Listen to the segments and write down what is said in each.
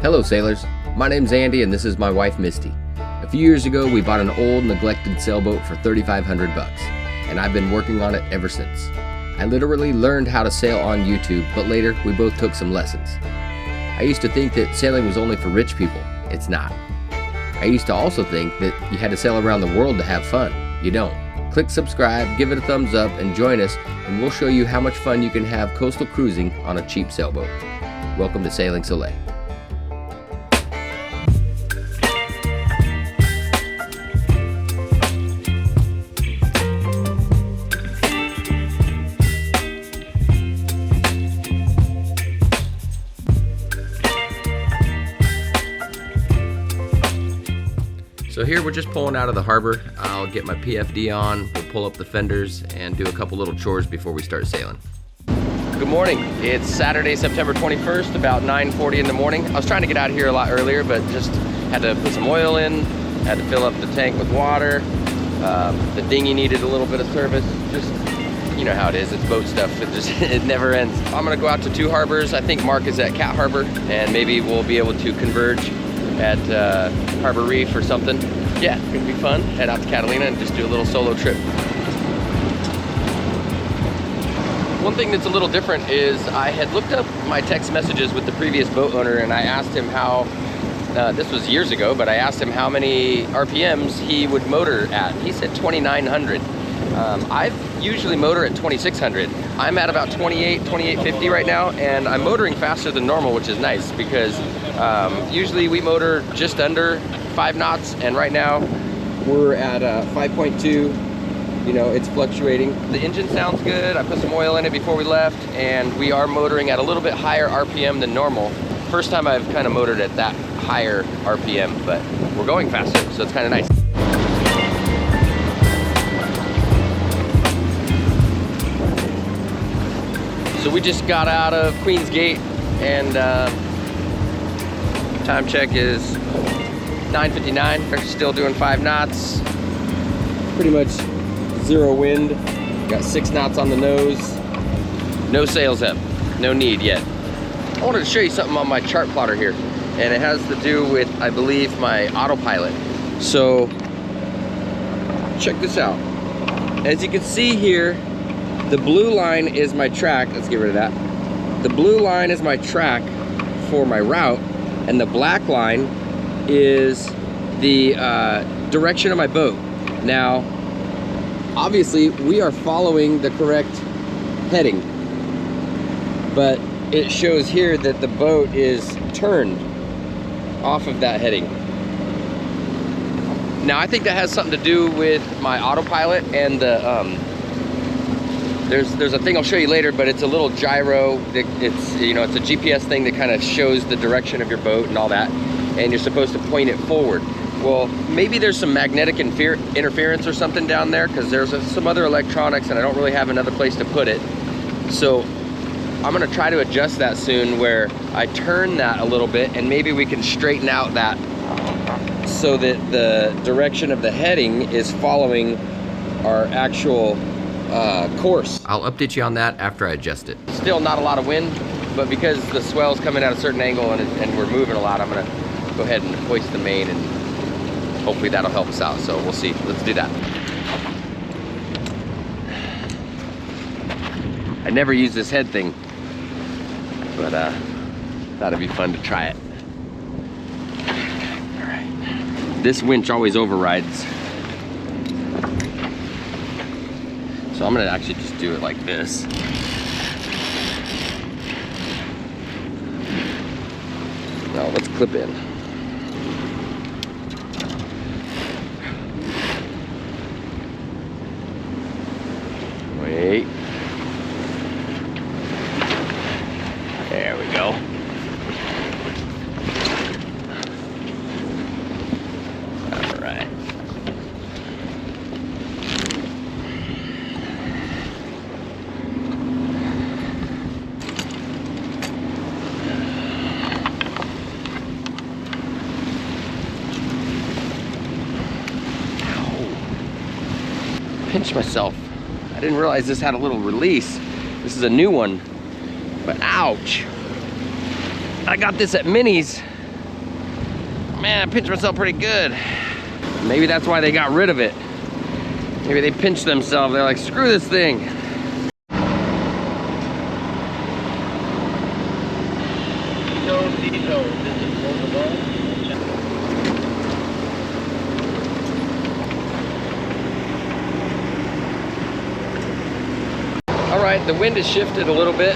Hello sailors, my name's Andy and this is my wife Misty. A few years ago we bought an old neglected sailboat for $3,500 and I've been working on it ever since. I literally learned how to sail on YouTube, but later we both took some lessons. I used to think that sailing was only for rich people. It's not. I used to also think that you had to sail around the world to have fun. You don't. Click subscribe, give it a thumbs up, and join us, and we'll show you how much fun you can have coastal cruising on a cheap sailboat. Welcome to Sailing Soleil. So here we're just pulling out of the harbor. I'll get my PFD on, we'll pull up the fenders and do a couple little chores before we start sailing. Good morning. It's Saturday, September 21st, about 9:40 in the morning. I was trying to get out of here a lot earlier, but just had to put some oil in, had to fill up the tank with water. The dinghy needed a little bit of service. Just, you know how it is, it's boat stuff. It never ends. I'm gonna go out to two harbors. I think Mark is at Cat Harbor, and maybe we'll be able to converge at Harbor Reef or something. Yeah, it's gonna be fun. Head out to Catalina and just do a little solo trip. One thing that's a little different is I had looked up my text messages with the previous boat owner and I asked him how, this was years ago, but I asked him how many RPMs he would motor at. He said 2,900. I usually motor at 2,600. I'm at about 2850 right now, and I'm motoring faster than normal, which is nice because usually we motor just under 5 knots, and right now we're at 5.2. You know, it's fluctuating. The engine sounds good. I put some oil in it before we left, and we are motoring at a little bit higher RPM than normal. First time I've kind of motored at that higher RPM, but we're going faster, so it's kind of nice. So we just got out of Queens Gate, and time check is 9:59. We're still doing 5 knots. Pretty much zero wind. Got 6 knots on the nose. No sails up. No need yet. I wanted to show you something on my chart plotter here, and it has to do with, I believe, my Autopilot. So check this out. As you can see here, the blue line is my track. Let's get rid of that. The blue line is my track for my route, and the black line is the direction of my boat. Now, obviously, we are following the correct heading, but it shows here that the boat is turned off of that heading. Now, I think that has something to do with my Autopilot and the There's a thing I'll show you later, but it's a little gyro. It's, you know, it's a GPS thing that kind of shows the direction of your boat and all that, and you're supposed to point it forward. Well, maybe there's some magnetic interference or something down there, because there's some other electronics and I don't really have another place to put it. So I'm gonna try to adjust that soon, where I turn that a little bit and maybe we can straighten out that so that the direction of the heading is following our actual course. I'll update you on that after I adjust it. Still not a lot of wind, but because the swell's coming at a certain angle and we're moving a lot, I'm gonna go ahead and hoist the main, and hopefully that'll help us out. So we'll see. Let's do that. I never use this head thing, but thought it'd be fun to try it. All right. This winch always overrides. So I'm gonna actually just do it like this. Now let's clip in. Wait. There we go. All right. Pinch myself. I didn't realize this had a little release. This is a new one, but ouch. I got this at Minnie's Man, I pinched myself pretty good. Maybe that's why they got rid of it. Maybe they pinched themselves. They're like, screw this thing. All right, the wind has shifted a little bit.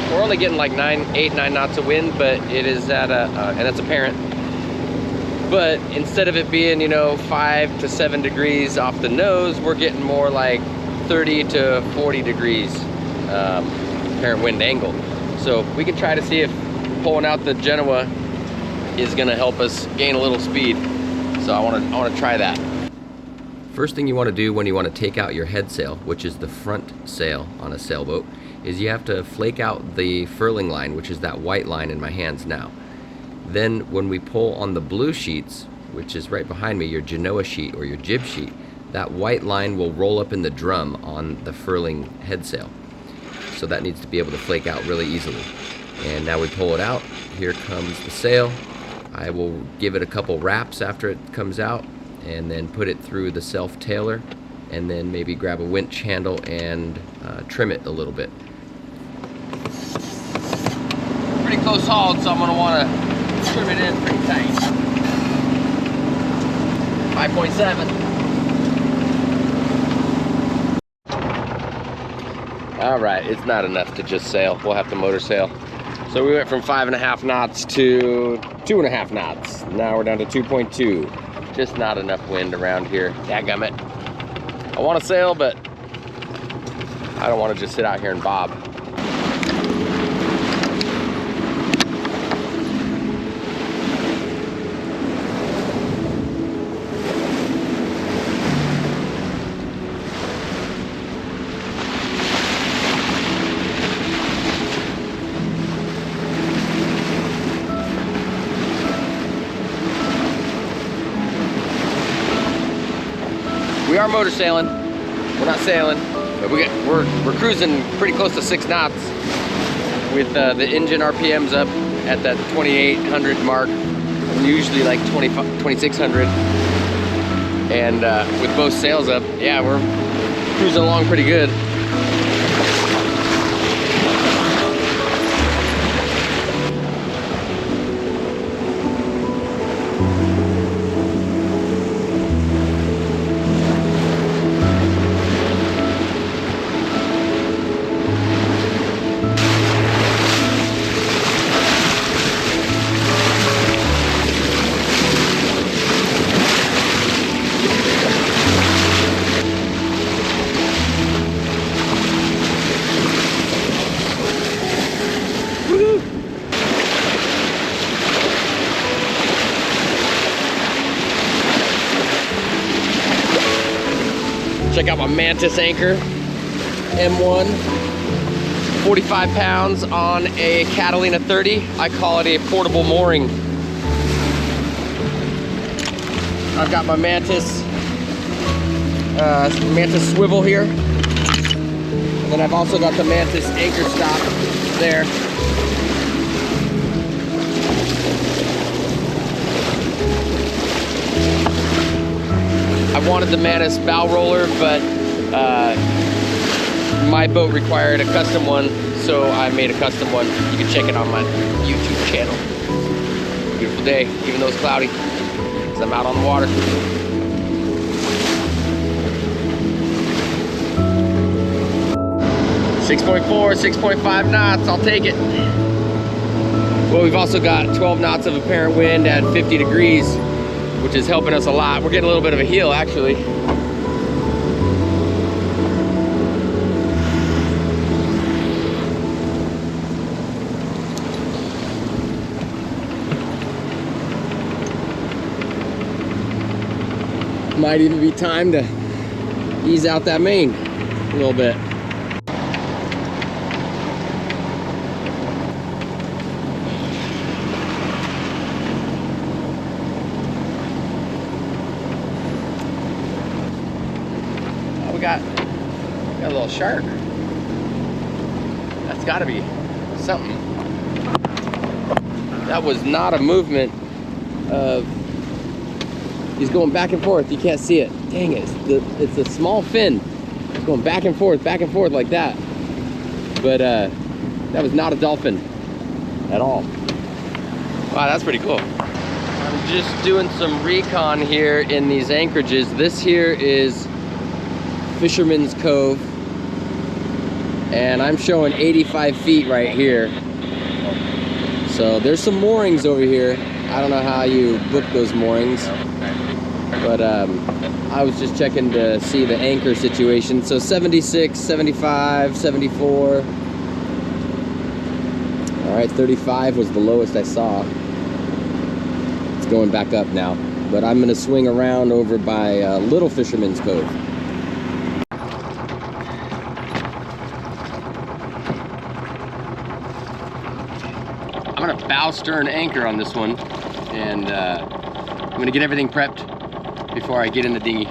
We're only getting like 8, 9 knots of wind, but it is at a, and it's apparent. But instead of it being, you know, 5 to 7 degrees off the nose, we're getting more like 30 to 40 degrees apparent wind angle. So we can try to see if pulling out the Genoa is gonna help us gain a little speed. So I wanna try that. First thing you wanna do when you wanna take out your head sail, which is the front sail on a sailboat, is you have to flake out the furling line, which is that white line in my hands now. Then when we pull on the blue sheets, which is right behind me, your Genoa sheet or your jib sheet, that white line will roll up in the drum on the furling head sail. So that needs to be able to flake out really easily. And now we pull it out. Here comes the sail. I will give it a couple wraps after it comes out and then put it through the self-tailer and then maybe grab a winch handle and trim it a little bit. Pretty close hauled, so I'm gonna wanna trim it in pretty tight. 5.7. All right, it's not enough to just sail. We'll have to motor sail. So we went from 5.5 knots to 2.5 knots. Now we're down to 2.2. Just not enough wind around here. Dadgummit. I want to sail, but I don't want to just sit out here and bob. We are motor sailing. We're not sailing, but we're cruising pretty close to 6 knots with the engine RPMs up at that 2,800 mark. Usually like 2,600, and with both sails up, yeah, we're cruising along pretty good. Check out my Mantis anchor, M1, 45 pounds on a Catalina 30. I call it a portable mooring. I've got my Mantis swivel here. And then I've also got the Mantis anchor stop there. I wanted the Mantis bow roller, but my boat required a custom one, so I made a custom one. You can check it on my YouTube channel. Beautiful day, even though it's cloudy, because I'm out on the water. .4, 6.5 knots, I'll take it. Well, we've also got 12 knots of apparent wind at 50 degrees. Which is helping us a lot. We're getting a little bit of a heel, actually. Might even be time to ease out that main a little bit. Got a little shark. That's got to be something. That was not a movement He's going back and forth. You can't see it. Dang it, it's a small fin. It's going back and forth like that. But that was not a dolphin at all. Wow, that's pretty cool. I'm just doing some recon here in these anchorages. This here is Fisherman's Cove, and I'm showing 85 feet right here. So there's some moorings over here. I don't know how you book those moorings, but I was just checking to see the anchor situation. So 76, 75, 74. All right, 35 was the lowest I saw. It's going back up now, but I'm gonna swing around over by Little Fisherman's Cove. I'm gonna bow stern anchor on this one, and I'm gonna get everything prepped before I get in the dinghy.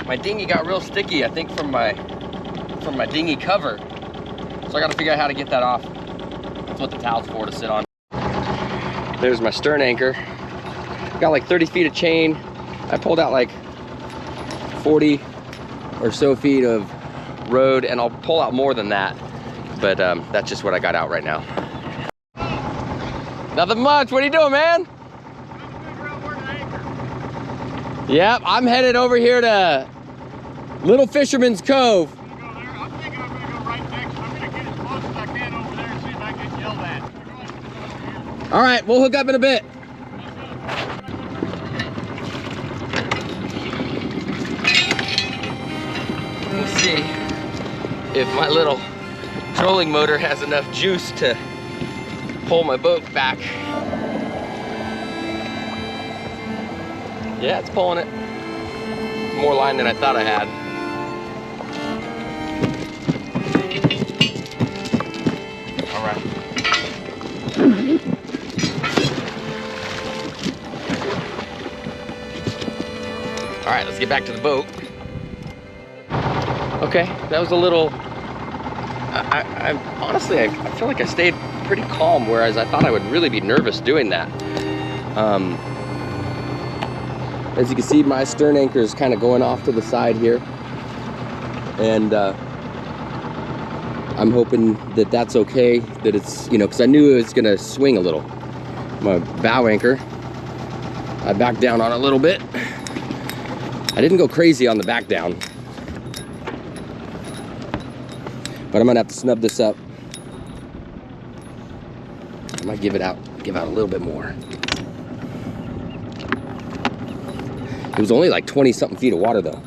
My dinghy got real sticky, I think from my dinghy cover. So I gotta figure out how to get that off. That's what the towel's for, to sit on. There's my stern anchor. Got like 30 feet of chain. I pulled out like 40 or so feet of road, and I'll pull out more than that. But that's just what I got out right now. Nothing much. What are you doing, man? Yep, I'm headed over here to Little Fisherman's Cove. All right, we'll hook up in a bit. We'll see if my little trolling motor has enough juice to pull my boat back. Yeah, it's pulling it. More line than I thought I had. All right. All right, let's get back to the boat. Okay, that was a little, honestly, I feel like I stayed pretty calm, whereas I thought I would really be nervous doing that. As you can see, my stern anchor is kind of going off to the side here. And I'm hoping that that's okay, that it's, you know, because I knew it was gonna swing a little. My bow anchor, I backed down on it a little bit. I didn't go crazy on the back down, but I'm gonna have to snub this up. I might give out a little bit more. It was only like 20 something feet of water though.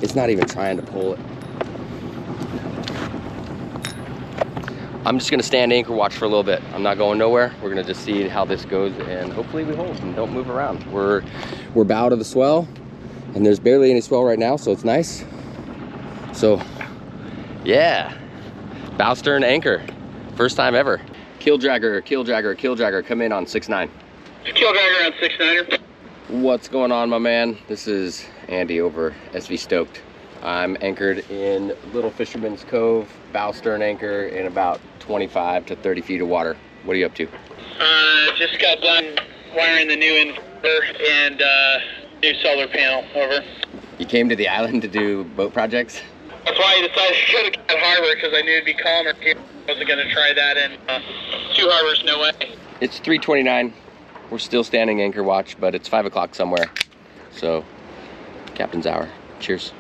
It's not even trying to pull it. I'm just gonna stand anchor watch for a little bit. I'm not going nowhere. We're gonna just see how this goes, and hopefully we hold and don't move around. We're bow to the swell, and there's barely any swell right now, so it's nice. So yeah, bow stern anchor, first time ever. Kill dragger, come in on 6'9". Kill dragger on 6'9". What's going on, my man? This is Andy over SV Stoked. I'm anchored in Little Fisherman's Cove, bow stern anchor in about 25 to 30 feet of water. What are you up to? Just got done wiring the new inverter and new solar panel, over. You came to the island to do boat projects? That's why I decided to go to Cat Harbor, because I knew it'd be calmer here. I wasn't going to try that in Two Harbors, no way. It's 3:29. We're still standing anchor watch, but it's 5 o'clock somewhere. So, captain's hour. Cheers.